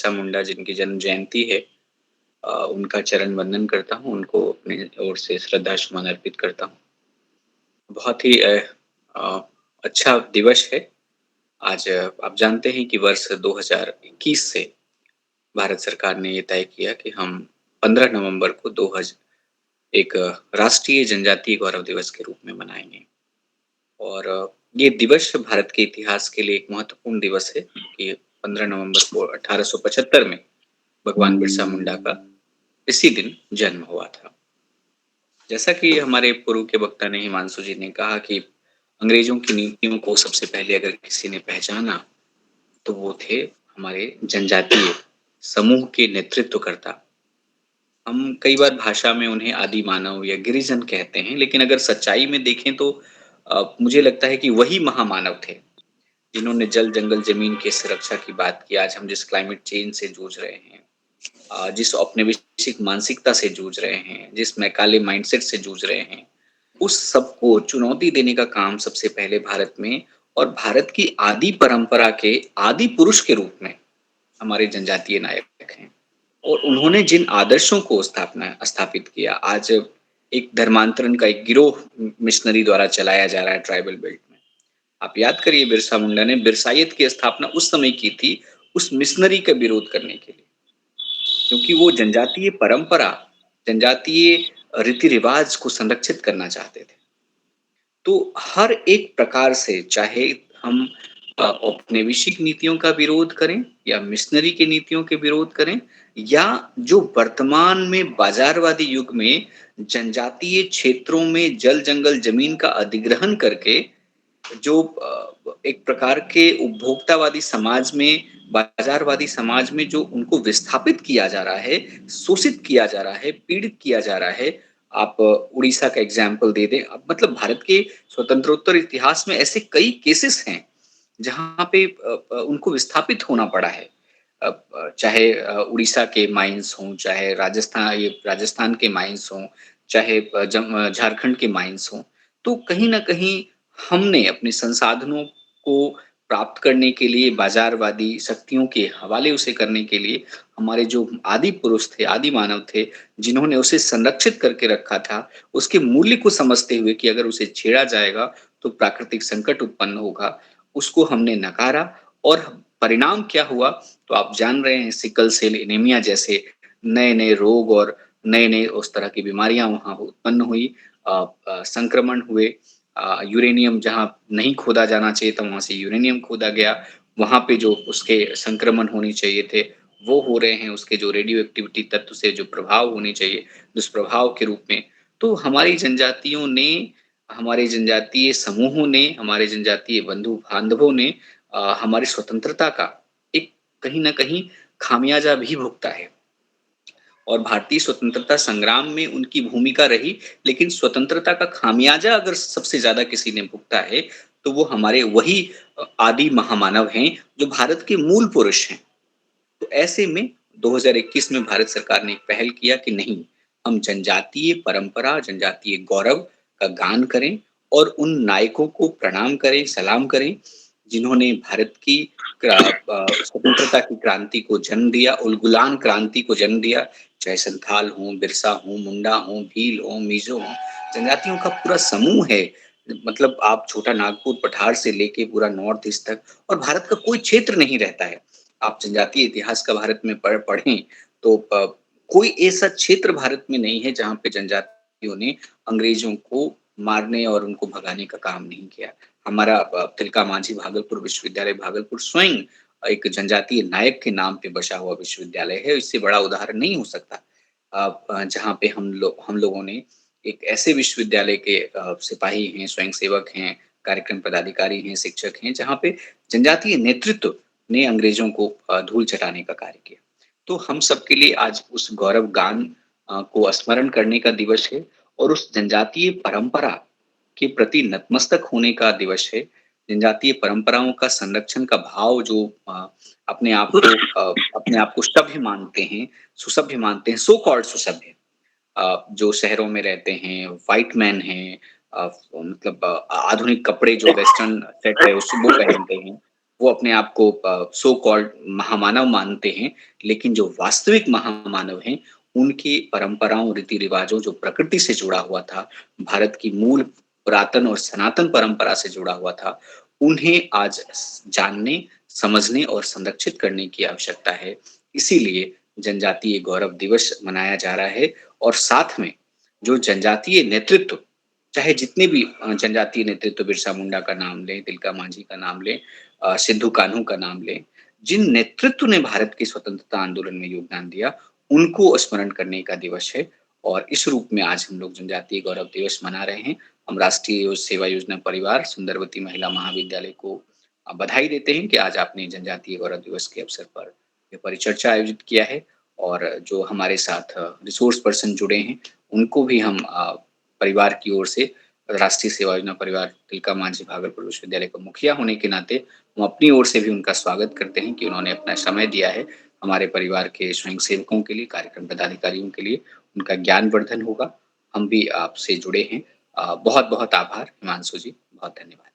बिरसा मुंडा जिनकी जन्म जयंती है, उनका चरण वंदन करता हूँ, उनको अपनी ओर से श्रद्धासुमन अर्पित करता हूँ। बहुत ही अ, अच्छा दिवस है। आज आप जानते हैं कि वर्ष 2021 से भारत सरकार ने ये तय किया कि हम 15 नवंबर को 2000 एक राष्ट्रीय जनजातीय गौरव दिवस के रूप में मनाएँगे। और ये दिवस भारत के इतिहास के लिए एक महत्वपूर्ण दिवस है कि 15 नवंबर को 1875 में भगवान बिरसा मुंडा का इसी दिन जन्म हुआ था। जैसा कि हमारे पूर्व के वक्ता ने हिमांशु जी ने कहा कि अंग्रेजों की नीतियों को सबसे पहले अगर किसी ने पहचाना, तो वो थे हमारे जनजातीय समूह के नेतृत्वकर्ता। हम कई बार भाषा में उन्हें आदि मानव या गिरिजन कहते हैं, लेकिन अगर सच्चाई में देखें तो मुझे लगता है कि वही महामानव थे, जिन्होंने जल, जंगल, ज़मीन की सुरक्षा की बात की। आज हम जिस क्लाइमेट चेंज से जूझ रहे हैं, जिस औपनिवेशिक मानसिकता से जूझ रहे हैं, जिस मैकाले माइंडसेट से जूझ रहे हैं, उस सबको चुनौती देने का काम सबसे पहले भारत में और भारत की आदि परंपरा के आदि पुरुष के रूप में हमारे जनजातीय नायक हैं। और उन्होंने जिन आदर्शों को स्थापित किया, आज एक धर्मांतरण का एक गिरोह मिशनरी द्वारा चलाया जा रहा है ट्राइबल बेल्ट में। आप याद करिए बिरसा मुंडा ने बिरसायत की स्थापना उस समय की थी, उस मिशनरी का विरोध करने के लिए। क्योंकि वो जनजातीय परंपरा, जनजातीय रीति-रिवाज को संरक्षित करना चाहते थे। तो हर एक प्रकार से चाहे हम औपनिवेशिक नीतियों का विरोध करें या मिशनरी की नीतियों के विरोध करें या जो वर्तमान में बाजारवादी युग में जनजातीय क्षेत्रों में जल जंगल जमीन का अधिग्रहण करके जो एक प्रकार के उपभोक्तावादी समाज में, बाज़ारवादी समाज में जो उनको विस्थापित किया जा रहा है, शोषित किया जा रहा है, पीड़ित किया जा रहा है। आप उड़ीसा का एग्ज़ाम्पल दे दें। अब मतलब भारत के स्वतंत्रोत्तर इतिहास में ऐसे कई केसेस हैं, जहाँ पे उनको विस्थापित होना पड़ा है। चाहे उड़ीसा के माइन्स हों, चाहे राजस्थान के माइन्स हों, चाहे झारखंड के माइन्स हों। तो कहीं न कहीं हमने अपने संसाधनों को प्राप्त करने के लिए बाज़ारवादी शक्तियों के हवाले उसे करने के लिए हमारे जो आदि पुरुष थे, आदि मानव थे, जिन्होंने उसे संरक्षित करके रखा था, उसके मूल्य को समझते हुए कि अगर उसे छेड़ा जाएगा, तो प्राकृतिक संकट उत्पन्न होगा, उसको हमने नकारा और परिणाम क्या हुआ, तो आप जान रहे हैं सिकल सेल एनीमिया जैसे नए-नए रोग और नए-नए उस तरह की बीमारियाँ वहाँ उत्पन्न हुई। संक्रमण हुए, यूरेनियम जहाँ नहीं खोदा जाना चाहिए था, वहाँ से यूरेनियम खोदा गया। वहाँ पे जो उसके संक्रमण होने चाहिए थे, वो हो रहे हैं, उसके जो रेडियो एक्टिविटी तत्व से जो प्रभाव होने चाहिए, दुष्प्रभाव के रूप में। तो हमारी जनजातियों ने, हमारे जनजातीय समूहों ने, हमारे जनजातीय बंधु-बांधवों ने हमारी स्वतंत्रता का एक कहीं न कहीं खामियाज़ा भी भुगता है। और भारतीय स्वतंत्रता संग्राम में उनकी भूमिका रही, लेकिन स्वतंत्रता का खामियाजा अगर सबसे ज़्यादा किसी ने भुगता है, तो वो हमारे वही आदि महामानव हैं, जो भारत के मूल पुरुष हैं। तो ऐसे में 2021 में भारत सरकार ने एक पहल किया कि नहीं, हम जनजातीय परंपरा, जनजातीय गौरव का गान करें और उन नायकों को प्रणाम करें, सलाम करें, जिन्होंने भारत की स्वतंत्रता की क्रांति को जन्म दिया, उलगुलान क्रांति को जन्म दिया, चाहे संथाल हों, बिरसा हों, मुंडा हों, भील हों, मिज़ो हों, जनजातियों का पूरा समूह है। मतलब आप छोटा नागपुर, पठार से लेके पूरा नॉर्थ ईस्ट तक और भारत का कोई क्षेत्र नहीं रहता है। आप जनजातीय इतिहास का भारत में पढ़ें तो कोई ऐसा क्षेत्र भारत में नहीं है जहाँ पे जनजातियों ने अंग्रेजों को मारने और उनको भगाने का काम नहीं किया। हमारा तिलका मांझी भागलपुर विश्वविद्यालय भागलपुर स्वयं एक जनजातीय नायक के नाम पे बसा हुआ विश्वविद्यालय है। इससे बड़ा उदाहरण नहीं हो सकता। जहाँ पे हम लोगों ने एक ऐसे विश्वविद्यालय के सिपाही हैं, स्वयंसेवक हैं, कार्यक्रम पदाधिकारी हैं, शिक्षक हैं, जहाँ पे जनजातीय नेतृत्व ने अंग्रेजों को धूल चटाने का कार्य किया। तो हम सबके लिए आज उस गौरव गान को स्मरण करने का दिवस है और उस जनजातीय परंपरा के प्रति नतमस्तक होने का दिवस है। जनजातीय परंपराओं का संरक्षण का भाव जो अपने आप को सभ्य मानते हैं, सुसभ्य मानते हैं, सो कॉल्ड सुसभ्य, जो शहरों में रहते हैं, व्हाइट मैन हैं, मतलब आधुनिक कपड़े जो वेस्टर्न सेट है उस वो पहनते हैं। वो अपने आप को सो कॉल्ड महामानव मानते हैं, लेकिन जो वास्तविक महामानव हैं, उनकी परंपराओं, रीति-रिवाज़ों जो प्रकृति से जुड़ा हुआ था, भारत की मूल पुरातन और सनातन परंपरा से जुड़ा हुआ था, उन्हें आज जानने, समझने और संरक्षित करने की आवश्यकता है। इसीलिए जनजातीय गौरव दिवस मनाया जा रहा है और साथ में जो जनजातीय नेतृत्व, चाहे जितने भी जनजातीय नेतृत्व बिरसा मुंडा का नाम लें, तिलका मांझी का नाम लें, सिद्धू कान्हू का नाम लें, जिन नेतृत्व ने भारत की स्वतंत्रता आंदोलन में योगदान दिया, उनको स्मरण करने का दिवस है और इस रूप में आज हम लोग जनजातीय गौरव दिवस मना रहे हैं। हम राष्ट्रीय सेवा योजना परिवार सुंदरवती महिला महाविद्यालय को बधाई देते हैं कि आज आपने जनजातीय गौरव दिवस के अवसर पर ये परिचर्चा आयोजित किया है और जो हमारे साथ रिसोर्स पर्सन जुड़े हैं, उनको भी हम परिवार की ओर से राष्ट्रीय सेवा योजना परिवार तिलका मांझी भागलपुर विश्वविद्यालय का मुखिया होने के नाते हम अपनी ओर से भी उनका स्वागत करते हैं कि उन्होंने अपना समय दिया है हमारे परिवार के स्वयंसेवकों के लिए, कार्यक्रम पदाधिकारियों के लिए, उनका ज्ञानवर्धन होगा। हम भी आपसे जुड़े हैं। बहुत-बहुत आभार हिमांशु जी, बहुत धन्यवाद।